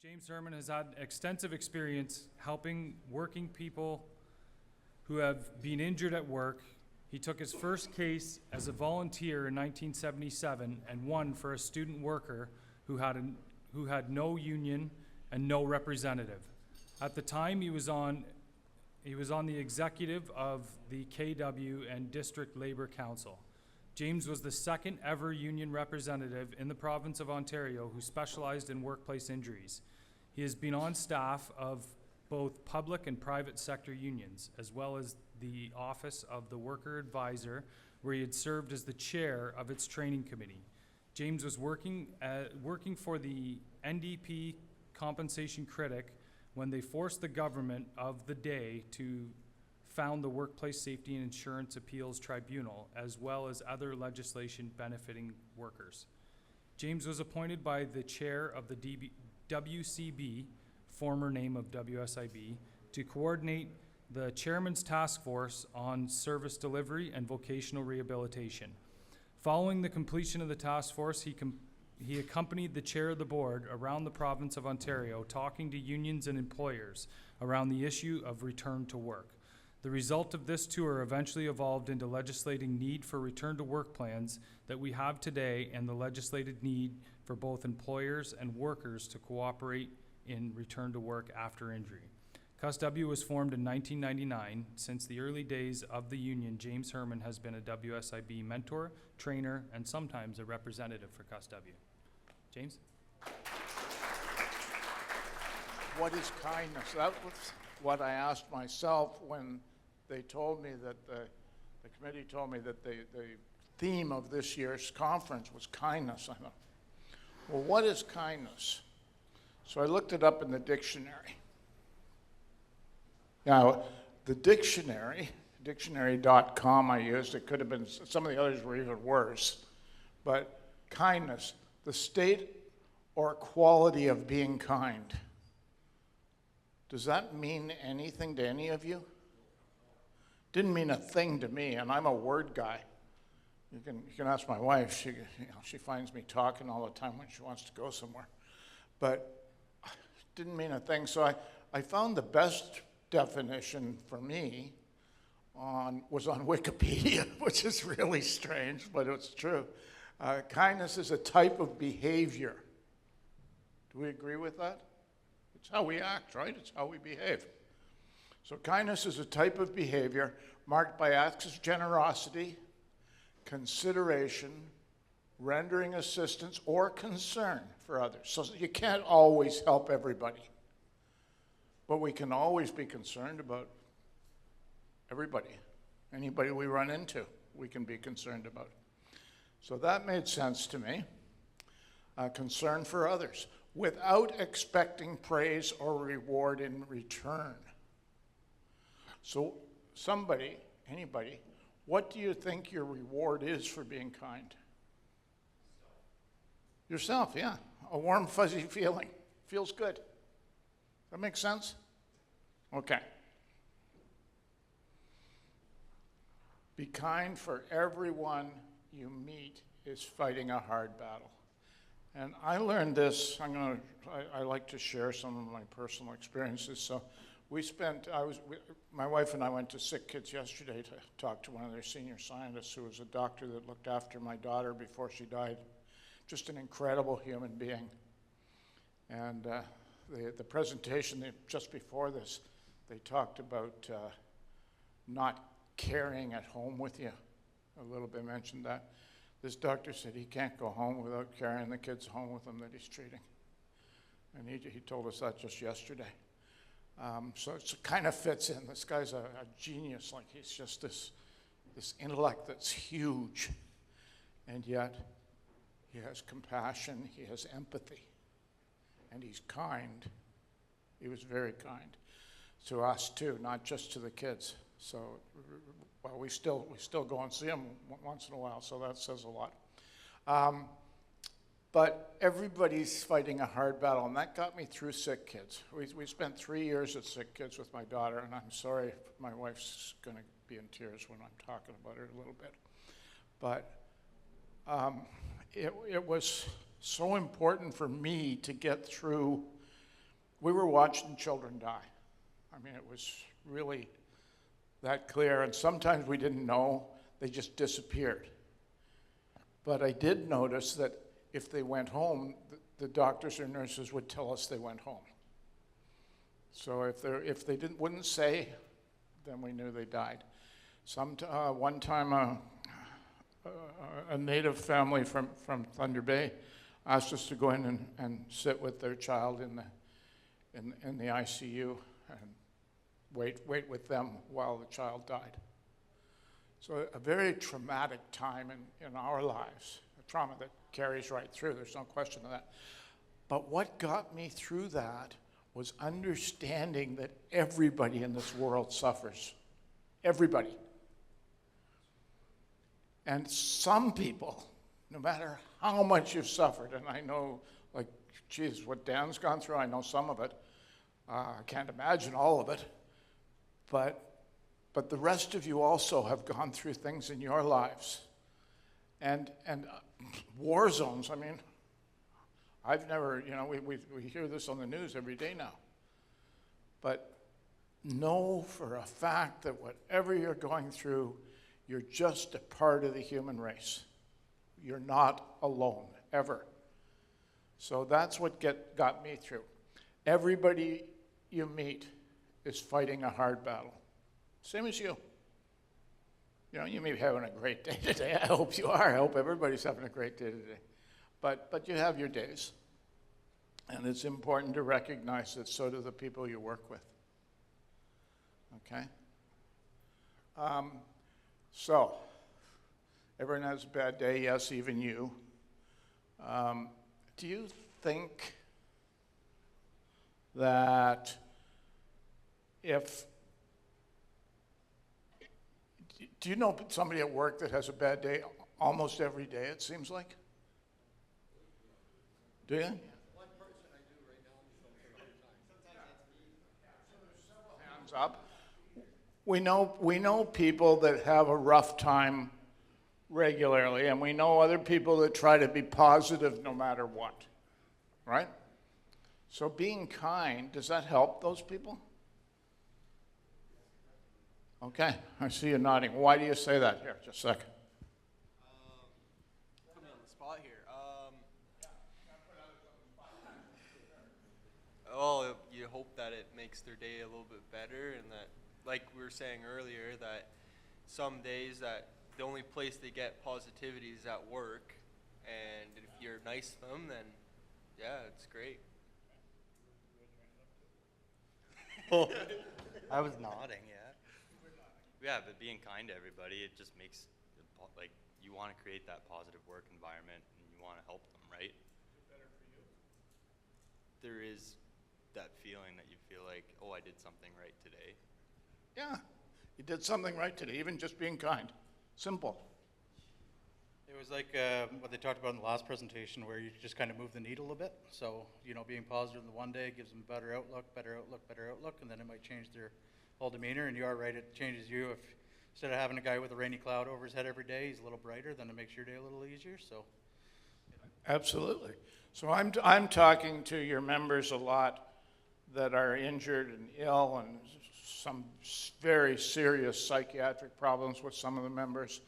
James Herman has had extensive experience helping working people who have been injured at work. He took his first case as a volunteer in 1977 and won for a student worker who had no union and no representative. At the time, he was on the executive of the KW and District Labor Council. James was the second ever union representative in the province of Ontario who specialized in workplace injuries. He has been on staff of both public and private sector unions, as well as the office of the Worker Advisor, where he had served as the chair of its training committee. James was working for the NDP compensation critic when they forced the government of the day to found the Workplace Safety and Insurance Appeals Tribunal, as well as other legislation benefiting workers. James was appointed by the chair of the WCB, former name of WSIB, to coordinate the chairman's task force on service delivery and vocational rehabilitation. Following the completion of the task force, he accompanied the chair of the board around the province of Ontario, talking to unions and employers around the issue of return to work. The result of this tour eventually evolved into legislating need for return to work plans that we have today and the legislated need for both employers and workers to cooperate in return to work after injury. CUSW was formed in 1999. Since the early days of the union, James Herman has been a WSIB mentor, trainer, and sometimes a representative for CUSW. James? What is kindness? That was what I asked myself when they told me that the committee told me that the theme of this year's conference was kindness. I thought, well, what is kindness? So I looked it up in the dictionary. Now, the dictionary, dictionary.com I used, it could have been, some of the others were even worse, but kindness, the state or quality of being kind. Does that mean anything to any of you? Didn't mean a thing to me, and I'm a word guy. You can ask my wife. She finds me talking all the time when she wants to go somewhere. But didn't mean a thing. So I found the best definition for me was on Wikipedia, which is really strange, but it's true. Kindness is a type of behavior. Do we agree with that? It's how we act, right? It's how we behave. So kindness is a type of behavior marked by acts of generosity, consideration, rendering assistance, or concern for others. So you can't always help everybody, but we can always be concerned about everybody. Anybody we run into, we can be concerned about. So that made sense to me. Concern for others, without expecting praise or reward in return. So somebody, anybody, what do you think your reward is for being kind? Yourself, yeah. A warm, fuzzy feeling. Feels good. That makes sense? Okay. Be kind, for everyone you meet is fighting a hard battle. And I learned this, I like to share some of my personal experiences. So my wife and I went to Sick Kids yesterday to talk to one of their senior scientists who was a doctor that looked after my daughter before she died. Just an incredible human being. And the presentation just before this, they talked about not carrying at home with you. A little bit mentioned that. This doctor said he can't go home without carrying the kids home with him that he's treating. And he told us that just yesterday. So it kind of fits in. This guy's a genius. Like, he's just this intellect that's huge. And yet, he has compassion, he has empathy, and he's kind. He was very kind to us too, not just to the kids. So, well, we still go and see him once in a while, so that says a lot. But everybody's fighting a hard battle, and that got me through Sick Kids. We spent 3 years at Sick Kids with my daughter, and I'm sorry if my wife's going to be in tears when I'm talking about her a little bit. But it was so important for me to get through we were watching children die. I mean, it was really that clear, and sometimes we didn't know, they just disappeared. But I did notice that if they went home, the doctors or nurses would tell us they went home. So if they wouldn't say, then we knew they died. One time, a native family from Thunder Bay asked us to go in and sit with their child in the ICU and wait with them while the child died. So a very traumatic time in our lives, a trauma that carries right through, there's no question of that. But what got me through that was understanding that everybody in this world suffers. Everybody. And some people, no matter how much you've suffered, and I know, like, geez, what Dan's gone through, I know some of it. I can't imagine all of it. But the rest of you also have gone through things in your lives. And war zones, I mean, I've never, we hear this on the news every day now. But know for a fact that whatever you're going through, you're just a part of the human race. You're not alone, ever. So that's what got me through. Everybody you meet is fighting a hard battle. Same as you. You may be having a great day today. I hope you are. I hope everybody's having a great day today. But you have your days. And it's important to recognize that so do the people you work with. Okay? So, everyone has a bad day, yes, even you. Do you think that do you know somebody at work that has a bad day almost every day, it seems like? Do you? One person I do right now on the show sometimes it's me. Hands up. We know people that have a rough time regularly, and we know other people that try to be positive no matter what, right? So being kind, does that help those people? Okay, I see you nodding. Why do you say that? Here, just a second. Put me on the spot here. Well, you hope that it makes their day a little bit better, and that, like we were saying earlier, that some days that the only place they get positivity is at work, and if you're nice to them, then yeah, it's great. I was nodding, yeah. Yeah, but being kind to everybody, it just makes, like, you want to create that positive work environment, and you want to help them, right? Is it better for you? There is that feeling that you feel like, oh, I did something right today. Yeah, you did something right today, even just being kind. Simple. It was like what they talked about in the last presentation, where you just kind of move the needle a bit. So, being positive in the one day gives them a better outlook, and then it might change their whole demeanor. And you are right, it changes you. If instead of having a guy with a rainy cloud over his head every day, he's a little brighter, then it makes your day a little easier. So, Absolutely. So I'm talking to your members a lot that are injured and ill, and some very serious psychiatric problems with some of the members.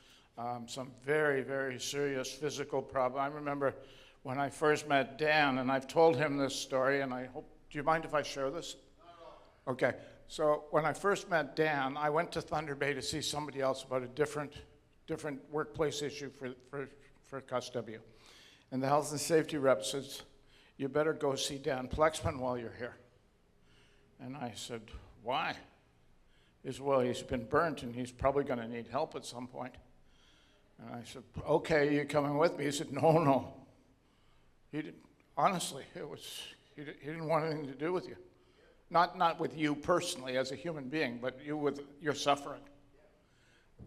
Some very, very serious physical problem. I remember when I first met Dan, and I've told him this story, and I hope, do you mind if I share this? No. Okay, so when I first met Dan, I went to Thunder Bay to see somebody else about a different workplace issue for CUSW. And the health and safety rep says, you better go see Dan Plexman while you're here. And I said, why? He said, well, he's been burnt, and he's probably going to need help at some point. And I said, okay, you coming with me? He said, no. He didn't, honestly, he didn't want anything to do with you. Not with you personally as a human being, but you with your suffering.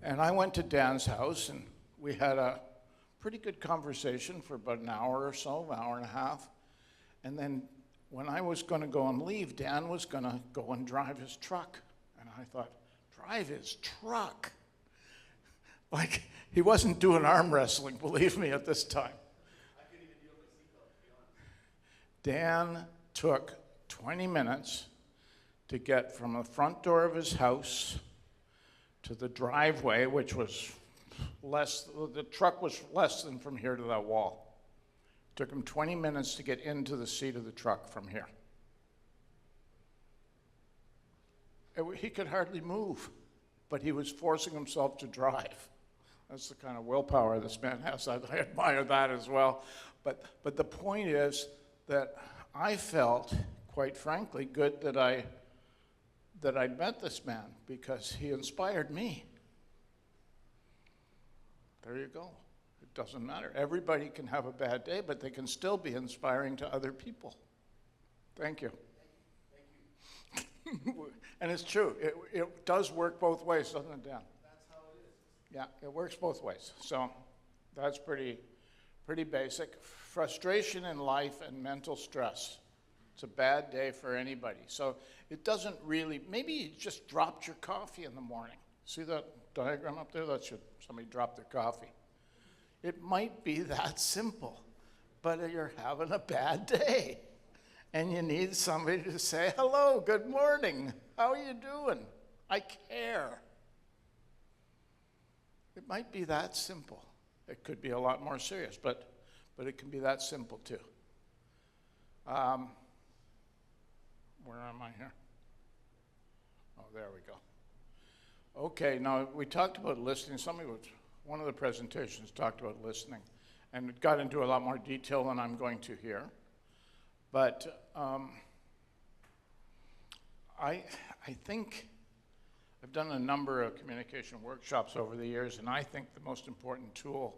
And I went to Dan's house, and we had a pretty good conversation for about an hour or so, an hour and a half. And then when I was going to go and leave, Dan was going to go and drive his truck. And I thought, drive his truck? Like, he wasn't doing arm wrestling, believe me, at this time. I couldn't even deal with my seatbelt, to be honest. Dan took 20 minutes to get from the front door of his house to the driveway, which was the truck was less than from here to that wall. Took him 20 minutes to get into the seat of the truck from here. He could hardly move, but he was forcing himself to drive. That's the kind of willpower this man has. I admire that as well. But the point is that I felt, quite frankly, good that I'd met this man because he inspired me. There you go. It doesn't matter. Everybody can have a bad day, but they can still be inspiring to other people. Thank you. Thank you. And it's true. It does work both ways, doesn't it, Dan? That's how it is. Yeah, it works both ways. So that's pretty basic. Frustration in life and mental stress. It's a bad day for anybody. So it doesn't really, maybe you just dropped your coffee in the morning. See that diagram up there? That's somebody dropped their coffee. It might be that simple, but you're having a bad day. And you need somebody to say, hello, good morning, how are you doing? I care. It might be that simple. It could be a lot more serious, but it can be that simple too. Where am I here? Oh, there we go. Okay, now we talked about listening. One of the presentations talked about listening, and it got into a lot more detail than I'm going to here. But I think I've done a number of communication workshops over the years, and I think the most important tool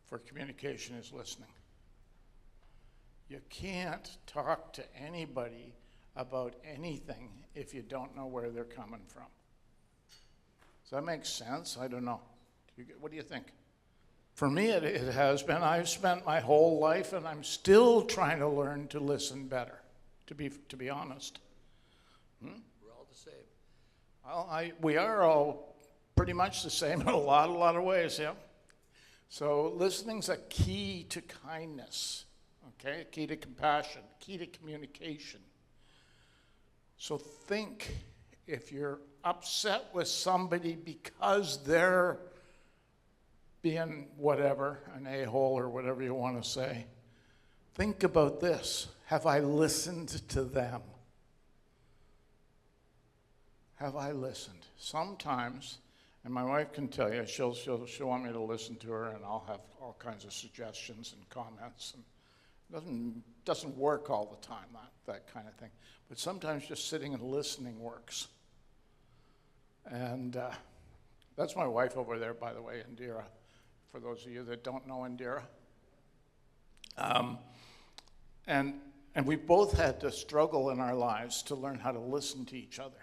for communication is listening. You can't talk to anybody about anything if you don't know where they're coming from. Does that make sense? I don't know. What do you think? For me, it has been. I've spent my whole life, and I'm still trying to learn to listen better, to be honest. We're all the same. Well, we are all pretty much the same in a lot of ways, yeah. So listening's a key to kindness, okay? A key to compassion, key to communication. So think, if you're upset with somebody because they're being whatever, an a-hole or whatever you want to say, think about this. Have I listened to them? Have I listened? Sometimes, and my wife can tell you, she'll want me to listen to her, and I'll have all kinds of suggestions and comments. And it doesn't work all the time, that kind of thing. But sometimes just sitting and listening works. And that's my wife over there, by the way, Indira, for those of you that don't know Indira. And we've both had to struggle in our lives to learn how to listen to each other.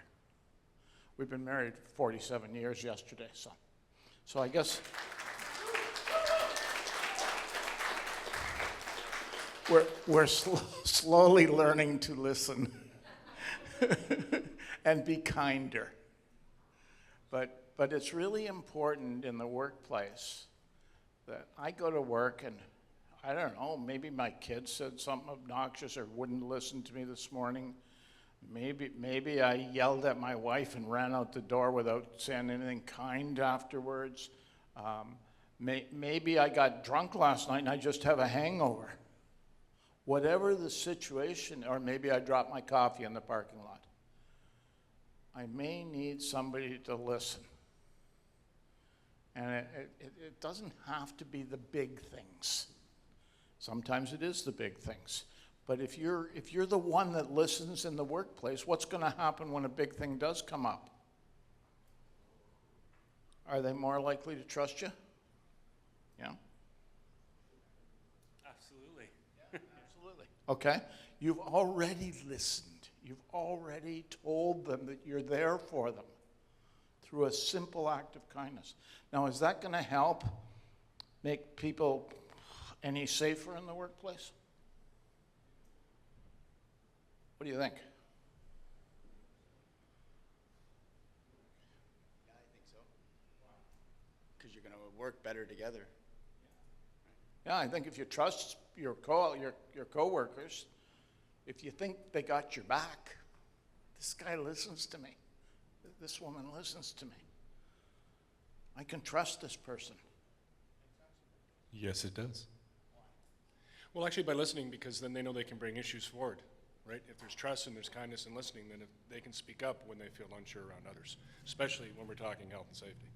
We've been married 47 years yesterday, so I guess we're slowly learning to listen and be kinder. But it's really important in the workplace that I go to work and, I don't know, maybe my kid said something obnoxious or wouldn't listen to me this morning. Maybe I yelled at my wife and ran out the door without saying anything kind afterwards. Maybe I got drunk last night and I just have a hangover. Whatever the situation, or maybe I dropped my coffee in the parking lot. I may need somebody to listen. And it doesn't have to be the big things. Sometimes it is the big things. But if you're the one that listens in the workplace, what's going to happen when a big thing does come up? Are they more likely to trust you? Yeah? Absolutely. Yeah, absolutely. Okay? You've already listened. You've already told them that you're there for them through a simple act of kindness. Now, is that going to help make people any safer in the workplace? What do you think? Yeah, I think so. Because you're going to work better together. Yeah, I think if you trust your coworkers, if you think they got your back, this guy listens to me. This woman listens to me. I can trust this person. Yes, it does. Well, actually, by listening, because then they know they can bring issues forward, right? If there's trust and there's kindness and listening, then if they can speak up when they feel unsure around others, especially when we're talking health and safety.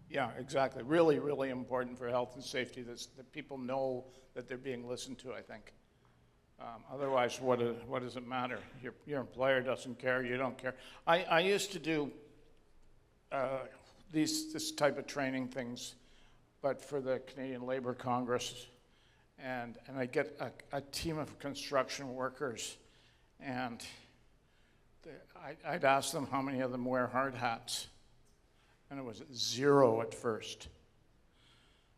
Yeah, exactly. Really, really important for health and safety that people know that they're being listened to, I think. Otherwise, what does it matter? Your employer doesn't care, you don't care. I used to do this type of training things, but for the Canadian Labour Congress, and I get a team of construction workers, and I'd ask them how many of them wear hard hats, and it was 0 at first.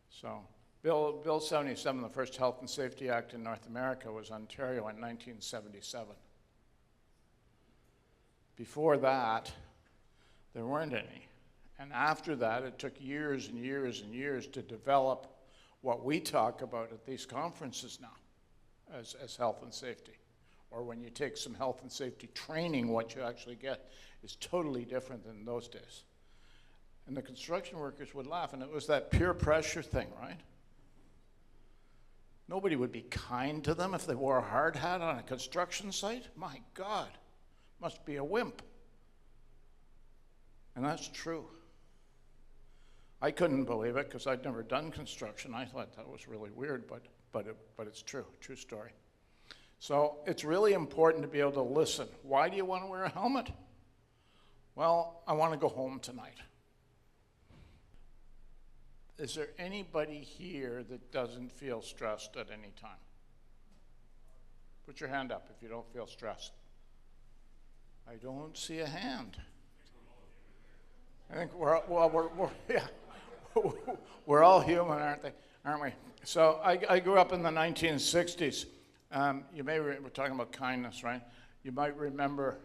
So Bill 77, the first Health and Safety Act in North America, was Ontario in 1977. Before that, there weren't any. And after that, it took years and years and years to develop what we talk about at these conferences now as health and safety. Or when you take some health and safety training, what you actually get is totally different than those days. And the construction workers would laugh, and it was that peer pressure thing, right? Nobody would be kind to them if they wore a hard hat on a construction site. My God, must be a wimp. And that's true. I couldn't believe it because I'd never done construction. I thought that was really weird, but it's true, true story. So it's really important to be able to listen. Why do you want to wear a helmet? Well, I want to go home tonight. Is there anybody here that doesn't feel stressed at any time? Put your hand up if you don't feel stressed. I don't see a hand. I think we're all human, aren't we? So I grew up in the 1960s. We're talking about kindness, right? You might remember,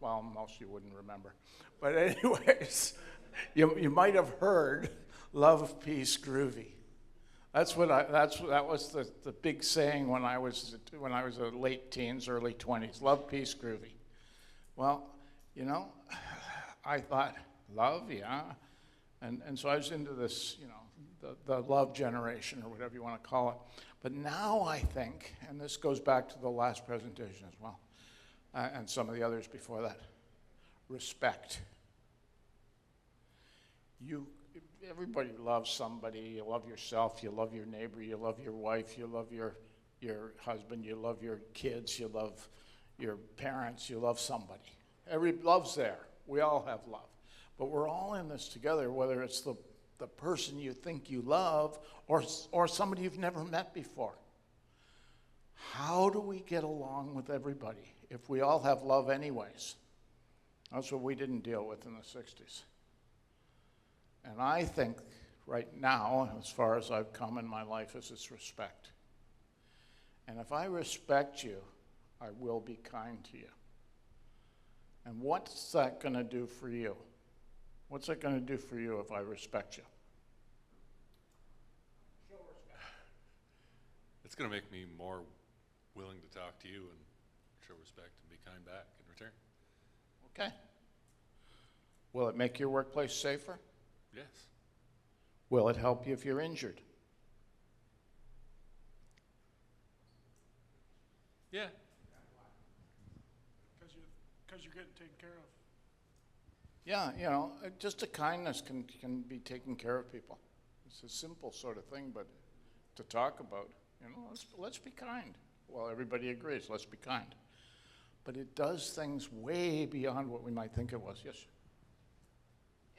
well, most of you wouldn't remember. But anyways, you might have heard Love, Peace, Groovy. That was the big saying when I was late teens, early 20s. Love, Peace, Groovy. Well, I thought, love, yeah. And so I was into this, the love generation or whatever you want to call it. But now I think, and this goes back to the last presentation as well, and some of the others before that, respect. Everybody loves somebody. You love yourself, you love your neighbor, you love your wife, you love your husband, you love your kids, you love your parents, you love somebody. Love's there. We all have love. But we're all in this together, whether it's the person you think you love or somebody you've never met before. How do we get along with everybody if we all have love anyways? That's what we didn't deal with in the 60s. And I think right now, as far as I've come in my life, is this respect. And if I respect you, I will be kind to you. And what's that going to do for you? What's that going to do for you if I respect you? Show respect. It's going to make me more willing to talk to you and show respect and be kind back in return. Okay. Will it make your workplace safer? Yes. Will it help you if you're injured? Yeah. Because you're getting taken care of. Yeah, just a kindness can be taking care of people. It's a simple sort of thing, but to talk about, let's be kind. Well, everybody agrees, let's be kind. But it does things way beyond what we might think it was. Yes?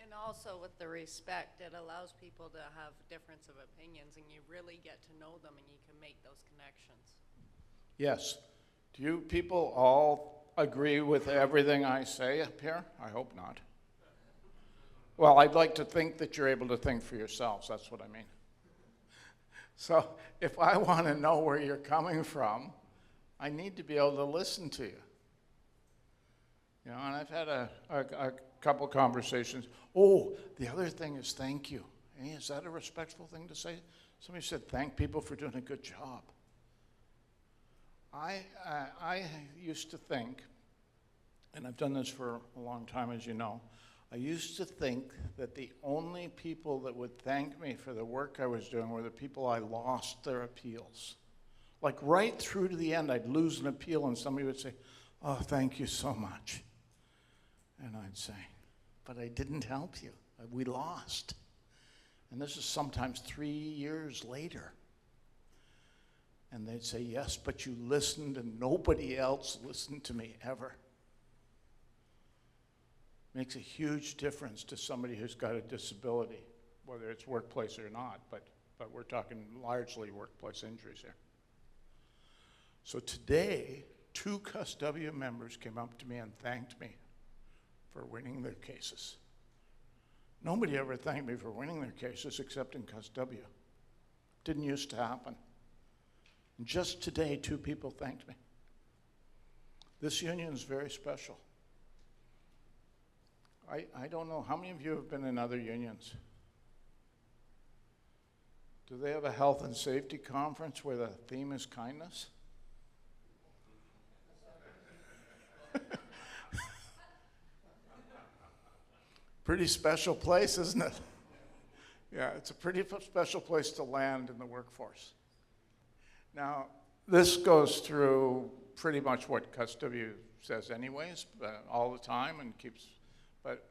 And also with the respect, it allows people to have difference of opinions and you really get to know them and you can make those connections. Yes. Do you people all agree with everything I say up here? I hope not. Well, I'd like to think that you're able to think for yourselves. That's what I mean. So if I want to know where you're coming from, I need to be able to listen to you. And I've had a couple conversations. Oh, the other thing is thank you. Hey, is that a respectful thing to say? Somebody said thank people for doing a good job. I used to think, and I've done this for a long time, as you know, I used to think that the only people that would thank me for the work I was doing were the people I lost their appeals. Like right through to the end, I'd lose an appeal and somebody would say, "Oh, thank you so much." And I'd say, "But I didn't help you. We lost." And this is sometimes 3 years later. And they'd say, "Yes, but you listened and nobody else listened to me ever." Makes a huge difference to somebody who's got a disability, whether it's workplace or not, but we're talking largely workplace injuries here. So today, 2 CUSW members came up to me and thanked me for winning their cases. Nobody ever thanked me for winning their cases except in CUSW. Didn't used to happen. And just today, 2 people thanked me. This union is very special. I don't know, how many of you have been in other unions? Do they have a health and safety conference where the theme is kindness? Pretty special place, isn't it? Yeah, it's a pretty special place to land in the workforce. Now, this goes through pretty much what CUSW says anyways, all the time, and keeps, but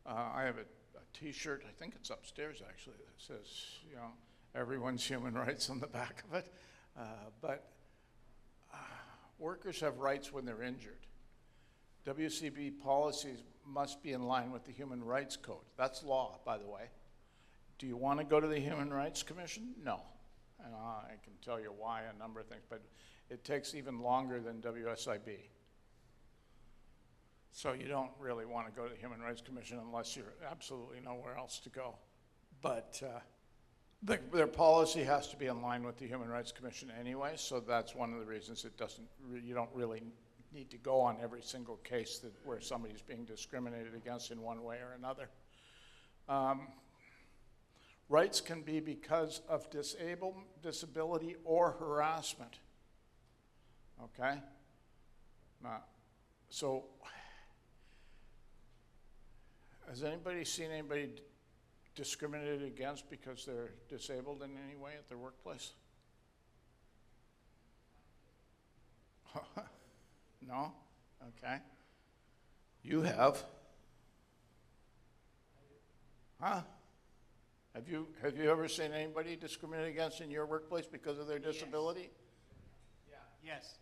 I have a t-shirt, I think it's upstairs actually, that says, you know, everyone's human rights on the back of it. Workers have rights when they're injured. WSIB policies must be in line with the Human Rights Code. That's law, by the way. Do you want to go to the Human Rights Commission? No. And I can tell you why, a number of things, but it takes even longer than WSIB. So you don't really want to go to the Human Rights Commission unless you're absolutely nowhere else to go. But their policy has to be in line with the Human Rights Commission anyway, so that's one of the reasons you don't really need to go on every single case where somebody's being discriminated against in one way or another. Rights can be because of disability or harassment. Okay? So, has anybody seen anybody discriminated against because they're disabled in any way at their workplace? No? Okay. You have. Huh? Have you ever seen anybody discriminated against in your workplace because of their disability? Yes. Yeah. Yes.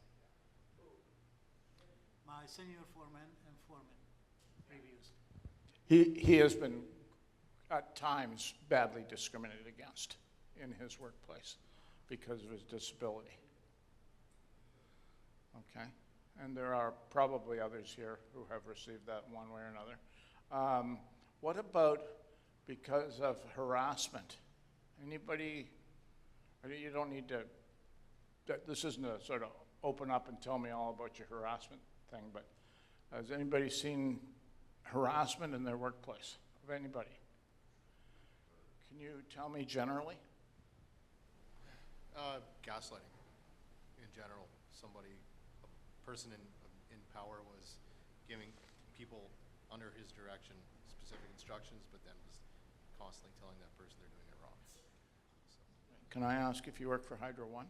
My senior foreman and foreman reviews. He has been at times badly discriminated against in his workplace because of his disability. Okay? And there are probably others here who have received that one way or another. What about because of harassment? Anybody, you don't need to, this isn't a sort of open up and tell me all about your harassment thing, but has anybody seen harassment in their workplace of anybody? Can you tell me generally? Gaslighting in general. Somebody, a person in power was giving people under his direction specific instructions, but then was constantly telling that person they're doing it wrong. So. Can I ask if you work for Hydro One?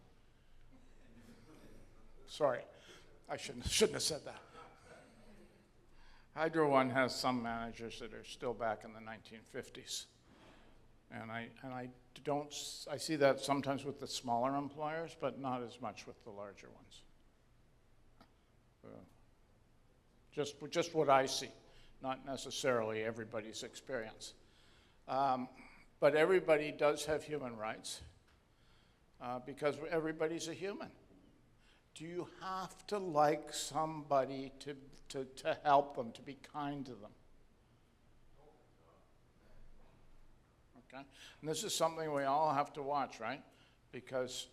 Sorry, I shouldn't have said that. Hydro One has some managers that are still back in the 1950s. And I see that sometimes with the smaller employers, but not as much with the larger ones. Just what I see, not necessarily everybody's experience. But everybody does have human rights because everybody's a human. Do you have to like somebody to help them, to be kind to them? Okay? And this is something we all have to watch, right? Because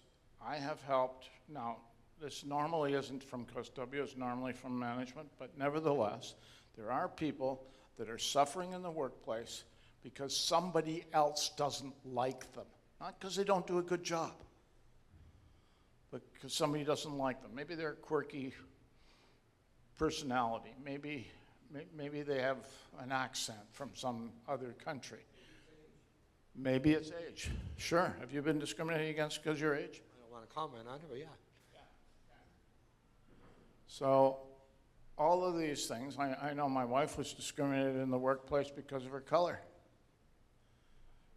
I have helped, now this normally isn't from CUSW, it's normally from management, but nevertheless, there are people that are suffering in the workplace because somebody else doesn't like them. Not because they don't do a good job, because somebody doesn't like them. Maybe they're a quirky personality. Maybe they have an accent from some other country. Maybe it's age. Sure. Have you been discriminated against because of your age? I don't want to comment on it, but yeah. So all of these things, I know my wife was discriminated in the workplace because of her color.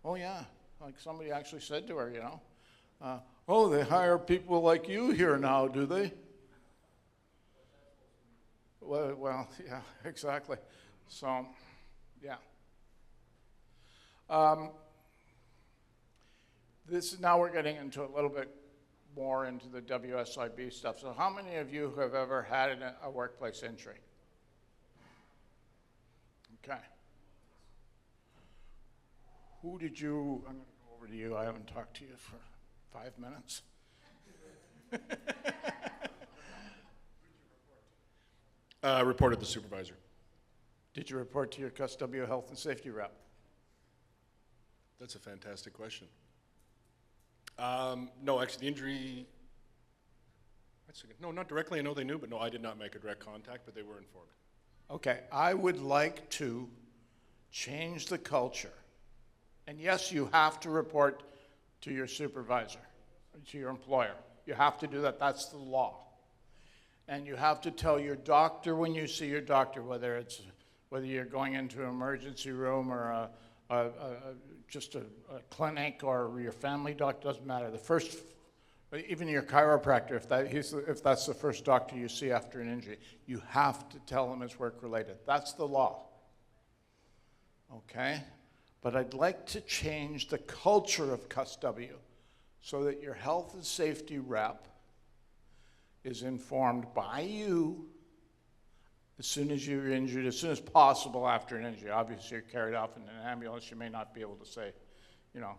Oh yeah, like somebody actually said to her, you know, oh, they hire people like you here now, do they? Well, yeah, exactly. So, yeah. Now we're getting into a little bit more into the WSIB stuff. So how many of you have ever had a workplace injury? Okay. Who did you, I'm going to go over to you. I haven't talked to you for 5 minutes. Reported the supervisor. Did you report to your CUSW health and safety rep? That's a fantastic question. No, actually, the injury, no, not directly. I know they knew, but no, I did not make a direct contact, but they were informed. Okay, I would like to change the culture. And yes, you have to report to your supervisor, to your employer. You have to do that. That's the law. And you have to tell your doctor when you see your doctor, whether you're going into an emergency room or just a clinic or your family doctor, doesn't matter. The first, even your chiropractor, if that's the first doctor you see after an injury, you have to tell them it's work-related. That's the law. Okay? But I'd like to change the culture of CUSW so that your health and safety rep is informed by you as soon as you're injured, as soon as possible after an injury. Obviously, you're carried off in an ambulance. You may not be able to say, you know,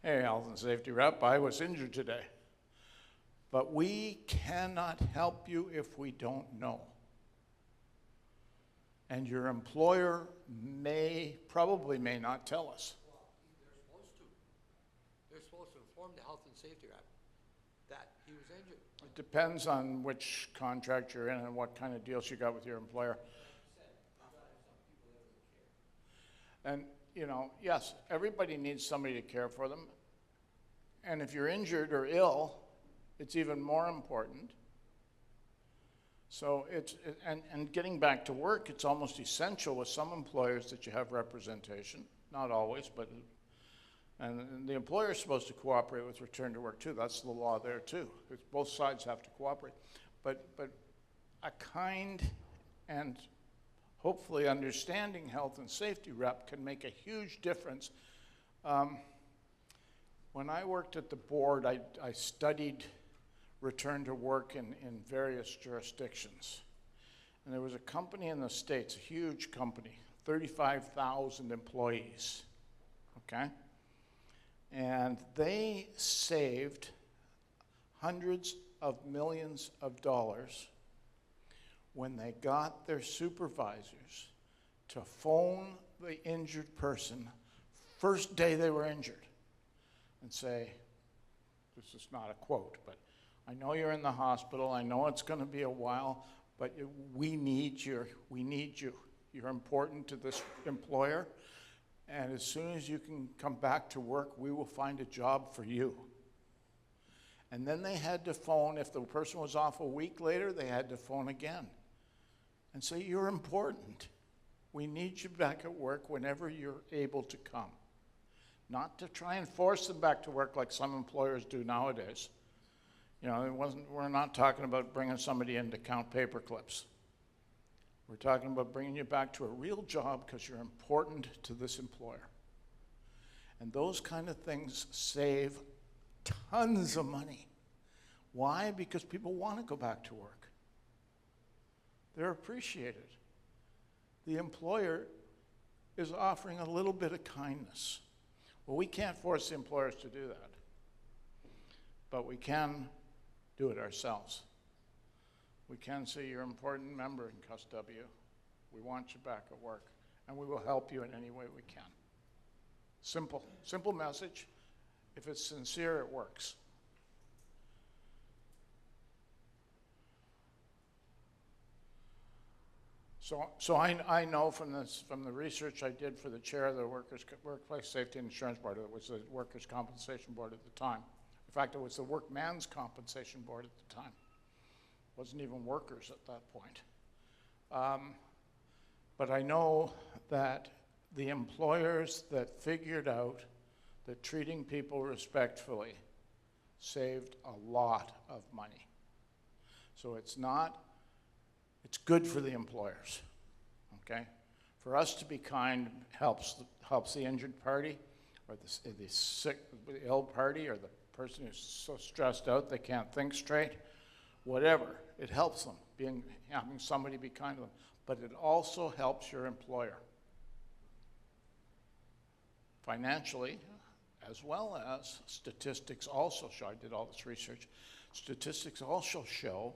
hey, health and safety rep, I was injured today. But we cannot help you if we don't know. And your employer probably may not tell us. Well, they're supposed to. They're supposed to inform the health and safety rep that he was injured. It depends on which contract you're in and what kind of deals you got with your employer. And, you know, yes, everybody needs somebody to care for them. And if you're injured or ill, it's even more important. So and getting back to work, it's almost essential with some employers that you have representation. Not always, but, and the employer is supposed to cooperate with return to work too. That's the law there too. Both sides have to cooperate. But a kind and hopefully understanding health and safety rep can make a huge difference. When I worked at the board, I studied return to work in various jurisdictions. And there was a company in the States, a huge company, 35,000 employees, okay? And they saved hundreds of millions of dollars when they got their supervisors to phone the injured person first day they were injured and say, this is not a quote, but I know you're in the hospital, I know it's going to be a while, but we need you. You're important to this employer, and as soon as you can come back to work, we will find a job for you. And then they had to phone, if the person was off a week later, they had to phone again and say, you're important. We need you back at work whenever you're able to come. Not to try and force them back to work like some employers do nowadays. You know, we're not talking about bringing somebody in to count paper clips. We're talking about bringing you back to a real job because you're important to this employer. And those kind of things save tons of money. Why? Because people want to go back to work. They're appreciated. The employer is offering a little bit of kindness. Well, we can't force the employers to do that, but we can do it ourselves. We can say you're an important member in CUSW. We want you back at work, and we will help you in any way we can. Simple message. If it's sincere, it works. So I know from the research I did for the chair of the Workplace Safety and Insurance Board, it was the Workers' Compensation Board at the time. In fact, it was the Workman's Compensation Board at the time. It wasn't even workers at that point. But I know that the employers that figured out that treating people respectfully saved a lot of money. So it's good for the employers, okay? For us to be kind helps the injured party, or the sick, the ill party, or the person who's so stressed out they can't think straight, whatever. It helps them, having somebody be kind to them. But it also helps your employer financially, as well as statistics also show, I did all this research, statistics also show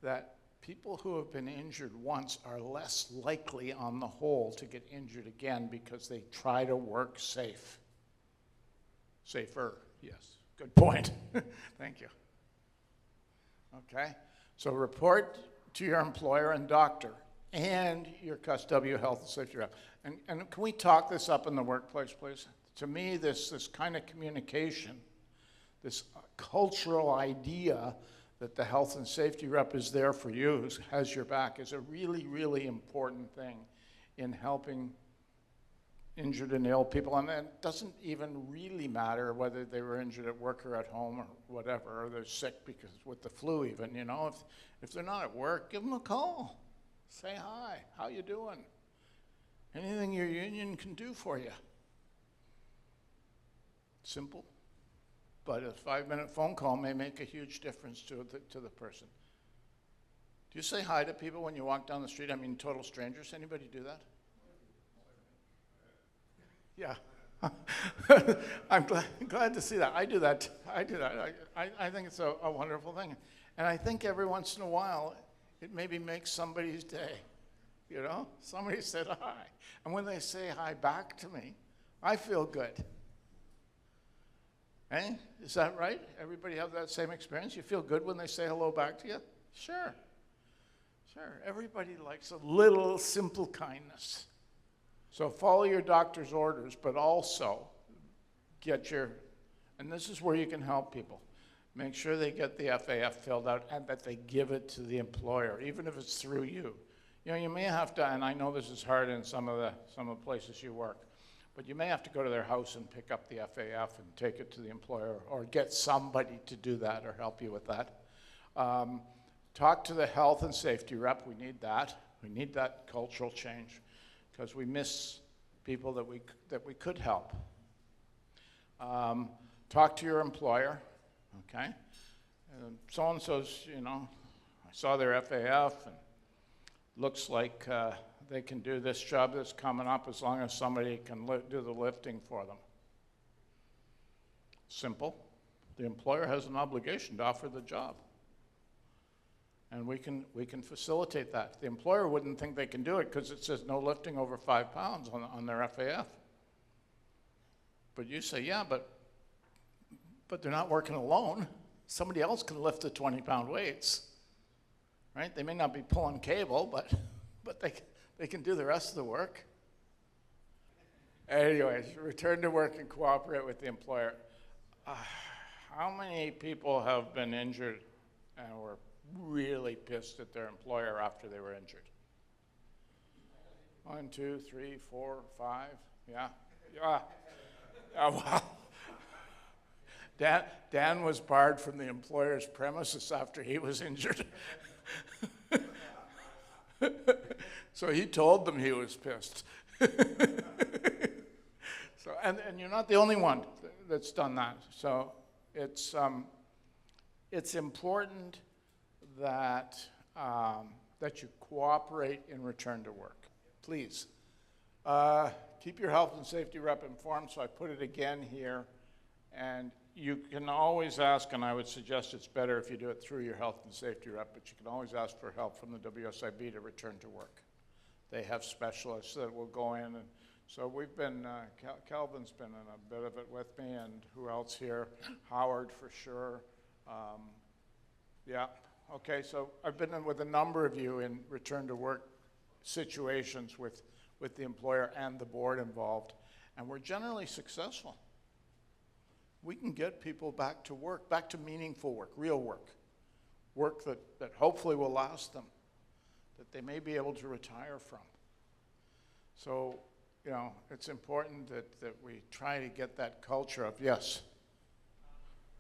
that people who have been injured once are less likely on the whole to get injured again because they try to work safe. Safer, yes, good point. Thank you. Okay, so report to your employer and doctor and your custodial health and safety rep. And can we talk this up in the workplace, please? To me, this kind of communication, this cultural idea that the health and safety rep is there for you, has your back, is a really, really important thing in helping injured and ill people. And it doesn't even really matter whether they were injured at work or at home or whatever, or they're sick because with the flu even, you know. If they're not at work, give them a call. Say hi, how you doing? Anything your union can do for you. Simple. But a 5-minute phone call may make a huge difference to the person. Do you say hi to people when you walk down the street? I mean, total strangers. Anybody do that? Yeah. I'm glad to see that. I do that. I think it's a wonderful thing. And I think every once in a while, it maybe makes somebody's day. You know? Somebody said hi. And when they say hi back to me, I feel good. Hey, is that right? Everybody have that same experience? You feel good when they say hello back to you? Sure. Sure. Everybody likes a little simple kindness. So follow your doctor's orders, but also and this is where you can help people. Make sure they get the FAF filled out and that they give it to the employer, even if it's through you. You know, you may have to, and I know this is hard in some of the places you work, but you may have to go to their house and pick up the FAF and take it to the employer, or get somebody to do that or help you with that. Talk to the health and safety rep. We need that. We need that cultural change because we miss people that we could help. Talk to your employer, okay? So-and-so's, you know, I saw their FAF and looks like they can do this job that's coming up as long as somebody can do the lifting for them. Simple. The employer has an obligation to offer the job. And we can facilitate that. The employer wouldn't think they can do it because it says no lifting over 5 pounds on their FAF. But you say, yeah, but they're not working alone. Somebody else can lift the 20-pound weights, right? They may not be pulling cable, but they can do the rest of the work. Anyways, return to work and cooperate with the employer. How many people have been injured and were really pissed at their employer after they were injured? 1, 2, 3, 4, 5. Yeah. Well, Dan was barred from the employer's premises after he was injured. So he told them he was pissed. So, and you're not the only one that's done that. So it's important that you cooperate in return to work. Please. Keep your health and safety rep informed, so I put it again here. And you can always ask, and I would suggest it's better if you do it through your health and safety rep, but you can always ask for help from the WSIB to return to work. They have specialists that will go in. And so we've been, Calvin's been in a bit of it with me, and who else here? Howard for sure. Yeah, okay, so I've been in with a number of you in return to work situations with the employer and the board involved, and we're generally successful. We can get people back to work, back to meaningful work, real work, work that hopefully will last them, that they may be able to retire from. So, you know, it's important that we try to get that culture of, yes.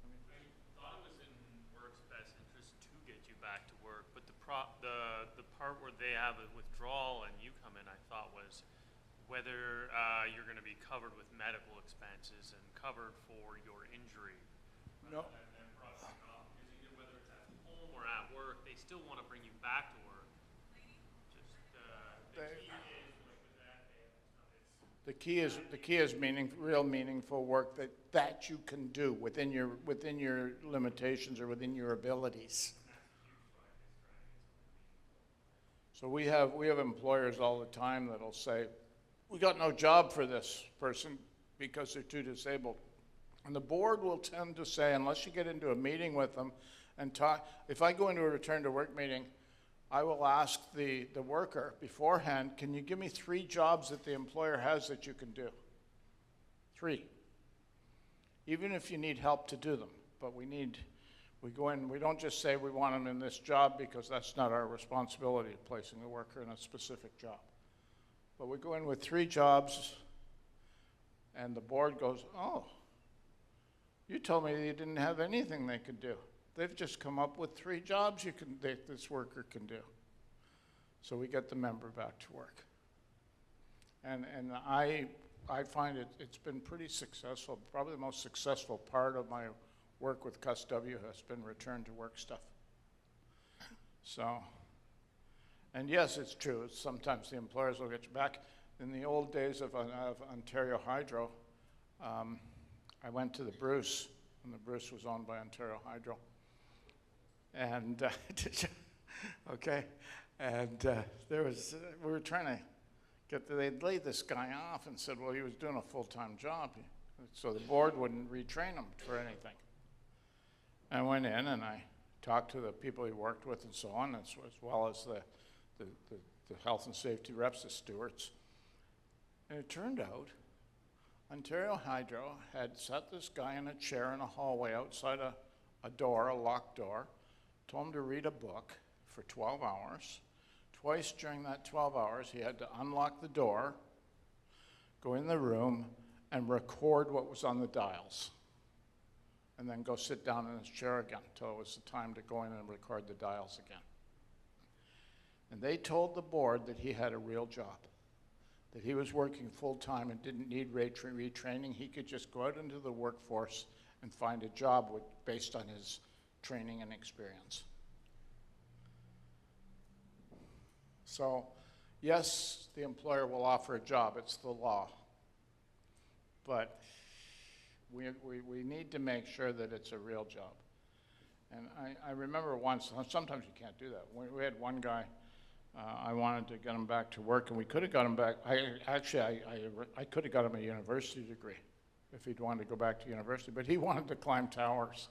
I thought it was in work's best interest to get you back to work, but the part where they have a withdrawal and you come in, I thought was whether you're going to be covered with medical expenses and covered for your injury. No. And brushing off, because either whether it's at home or at work, they still want to bring you back to work. Just the key is like with that, The key is real meaningful work that you can do within your limitations or within your abilities. So we have employers all the time that'll say, we got no job for this person because they're too disabled. And the board will tend to say, unless you get into a meeting with them and talk, if I go into a return to work meeting, I will ask the worker beforehand, can you give me 3 jobs that the employer has that you can do? 3. Even if you need help to do them, but we go in, we don't just say we want them in this job because that's not our responsibility, placing the worker in a specific job. But we go in with 3 jobs and the board goes, oh, you told me you didn't have anything they could do. They've just come up with 3 jobs this worker can do. So we get the member back to work. And I find it's been pretty successful. Probably the most successful part of my work with CUSW has been return to work stuff. So, and yes, it's true. Sometimes the employers will get you back. In the old days of Ontario Hydro, I went to the Bruce, and the Bruce was owned by Ontario Hydro. And okay, and we were trying to they'd laid this guy off and said, well, he was doing a full-time job, so the board wouldn't retrain him for anything. I went in and I talked to the people he worked with and so on, as well as the health and safety reps, the stewards. And it turned out Ontario Hydro had set this guy in a chair in a hallway outside a door, a locked door, told him to read a book for 12 hours. Twice during that 12 hours, he had to unlock the door, go in the room, and record what was on the dials, and then go sit down in his chair again until it was the time to go in and record the dials again. And they told the board that he had a real job, that he was working full-time and didn't need retraining. He could just go out into the workforce and find a job based on his training and experience. So, yes, the employer will offer a job. It's the law. But we need to make sure that it's a real job. And I remember once, sometimes you can't do that. We had one guy, I wanted to get him back to work, and we could have got him back. I could have got him a university degree if he'd wanted to go back to university, but he wanted to climb towers.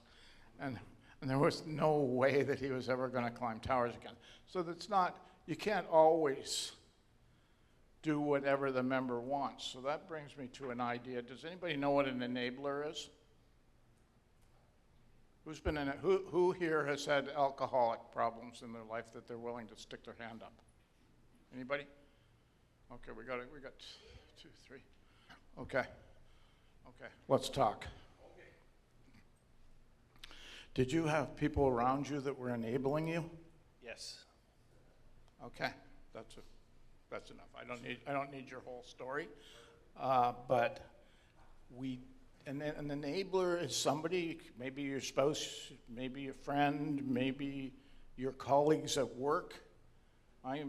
And there was no way that he was ever going to climb towers again. So that's not, you can't always do whatever the member wants. So that brings me to an idea. Does anybody know what an enabler is? Who's been in it? Who here has had alcoholic problems in their life that they're willing to stick their hand up? Anybody? Okay, we got 2, 3. Okay. Let's talk. Did you have people around you that were enabling you? Yes. Okay, that's enough. I don't need your whole story, but an enabler is somebody, maybe your spouse, maybe your friend, maybe your colleagues at work. I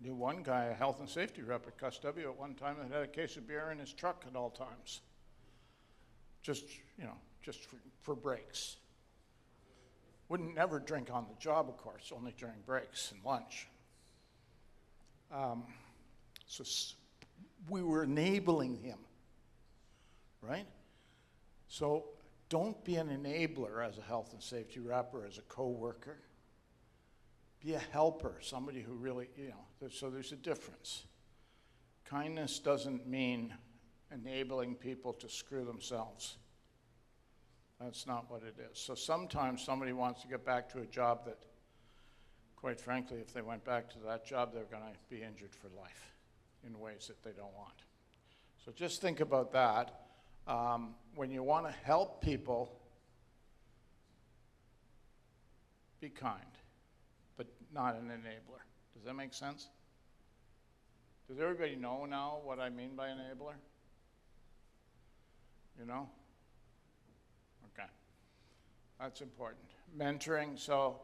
knew one guy, a health and safety rep at CUSW at one time, that had a case of beer in his truck at all times. Just for breaks. Wouldn't never drink on the job, of course, only during breaks and lunch. So we were enabling him, right? So don't be an enabler as a health and safety rep or as a coworker. Be a helper, somebody who really, so there's a difference. Kindness doesn't mean enabling people to screw themselves. That's not what it is. So sometimes somebody wants to get back to a job that, quite frankly, if they went back to that job, they're going to be injured for life in ways that they don't want. So just think about that. When you want to help people, be kind, but not an enabler. Does that make sense? Does everybody know now what I mean by enabler? You know? Okay. That's important. Mentoring, so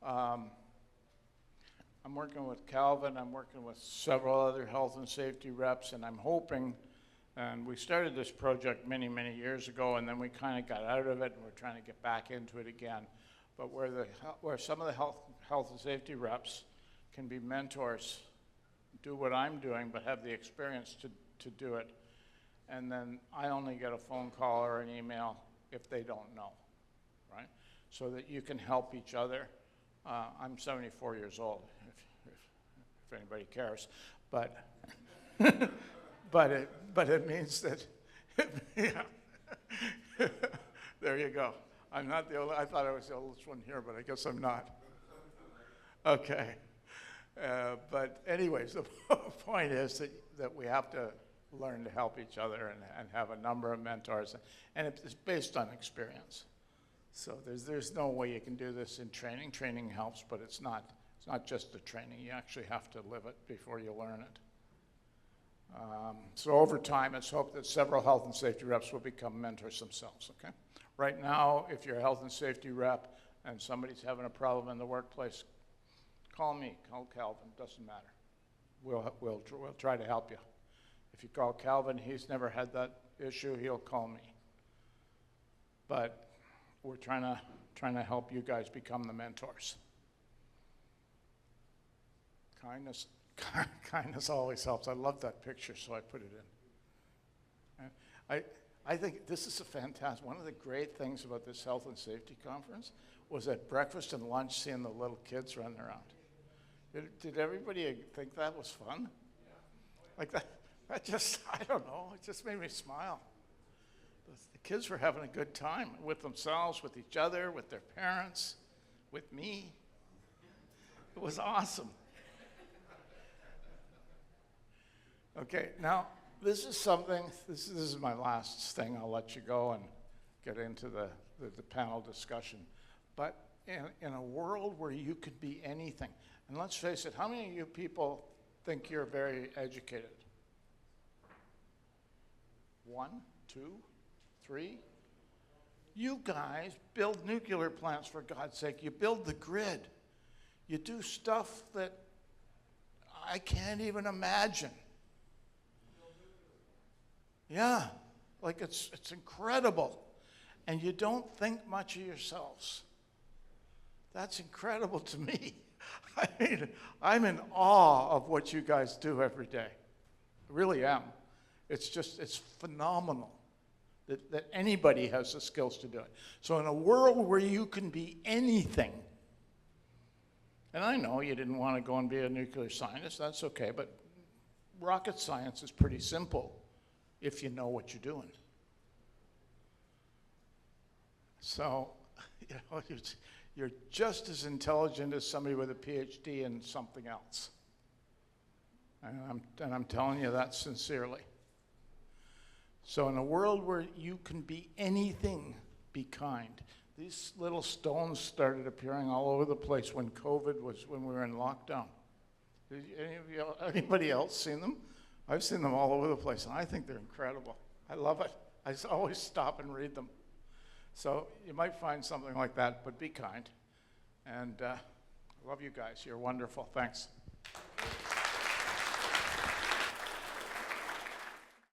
I'm working with Calvin, I'm working with several other health and safety reps, and I'm hoping, and we started this project many, many years ago, and then we kind of got out of it, and we're trying to get back into it again. But where some of the health and safety reps can be mentors, do what I'm doing, but have the experience to do it. And then I only get a phone call or an email if they don't know, right? So that you can help each other. I'm 74 years old, if anybody cares, but but it means that, yeah. There you go. I'm not the only, I thought I was the oldest one here, but I guess I'm not. Okay. But anyways, the point is that we have to learn to help each other and have a number of mentors, and it's based on experience. So there's no way you can do this in training. Training helps, but it's not just the training. You actually have to live it before you learn it. So over time, it's hoped that several health and safety reps will become mentors themselves, okay? Right now, if you're a health and safety rep and somebody's having a problem in the workplace, call me, call Calvin, doesn't matter. We'll try to help you. If you call Calvin, he's never had that issue, he'll call me. But we're trying to help you guys become the mentors. Kindness always helps. I love that picture, so I put it in. And I think this is a fantastic, one of the great things about this health and safety conference was at breakfast and lunch seeing the little kids running around. Did everybody think that was fun? Like that just, I don't know, it just made me smile. The kids were having a good time with themselves, with each other, with their parents, with me. It was awesome. Okay, now this is something, this is my last thing, I'll let you go and get into the panel discussion. But in a world where you could be anything, and let's face it, how many of you people think you're very educated? 1, 2, 3? You guys build nuclear plants, for God's sake. You build the grid. You do stuff that I can't even imagine. Yeah, like it's incredible. And you don't think much of yourselves. That's incredible to me. I mean, I'm in awe of what you guys do every day. I really am. It's phenomenal that anybody has the skills to do it. So in a world where you can be anything, and I know you didn't want to go and be a nuclear scientist, that's okay, but rocket science is pretty simple if you know what you're doing. So, you're just as intelligent as somebody with a PhD in something else. And I'm telling you that sincerely. So in a world where you can be anything, be kind. These little stones started appearing all over the place when when we were in lockdown. Did anybody else seen them? I've seen them all over the place, and I think they're incredible. I love it. I always stop and read them. So you might find something like that, but be kind. And I love you guys. You're wonderful. Thanks.